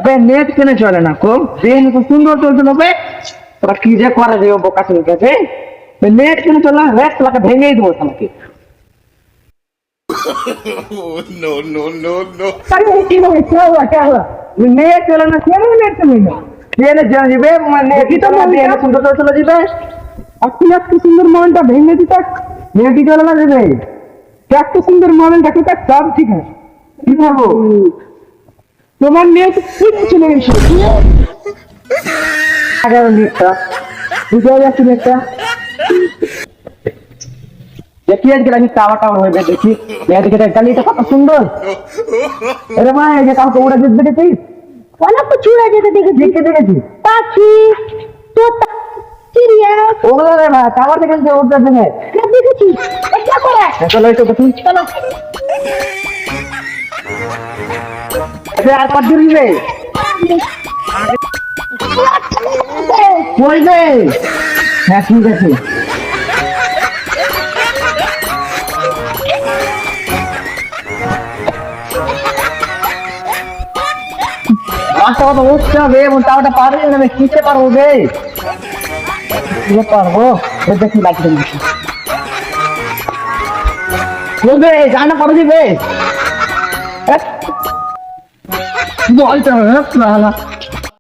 अबे नेट কেন চলে না কম দিন তো সুন্দর চলছিল বে তোরা কি যে করে দেব বোকা ছিল কাছে নেট কেন চলে না নেট তোকে ভেঙেই দেবো তোমাকে no, no, no, no. अरे কি হবে क्या हुआ नेट চলে না কেন নেট চলে না কেন যাবে মানে কি তো নেট সুন্দর চলে যাবে আপনি এত সুন্দর মনটা ভেঙে দিতে নেট চলে না যাবে এত সুন্দর মন দেখো তা সব ঠিক আছে কি করবো তোমার নেট ঠিক চলে গেছে আগার নেটটা বুঝা যাচ্ছে নেটটা দেখি আজকে আমি টাওয়াটা হয়ে দেখি দেখি গালিটা কত সুন্দর अरे ভাই এই যে কাউকে উড়ে যেতে দেখেছিস অনেক কিছু উড়ে যেতে দেখেছি পাখি তোতা চিড়িয়া ওগুলো রে ভাই টাওয়ার থেকে যে উড়তে দেখে দেখেছি এটা করে চলো একটু দেখি চলো আর পাঁচ দিন রে কই রে হ্যাঁ ঠিক আছে রাস্তা কত উঠতে হবে এবং টাওয়ারটা পার হয়ে যাবে কিনতে পারবো বে পারবো দেখি লাগিয়ে দিচ্ছি বলবে জানা পারো দিবে বলতে হবে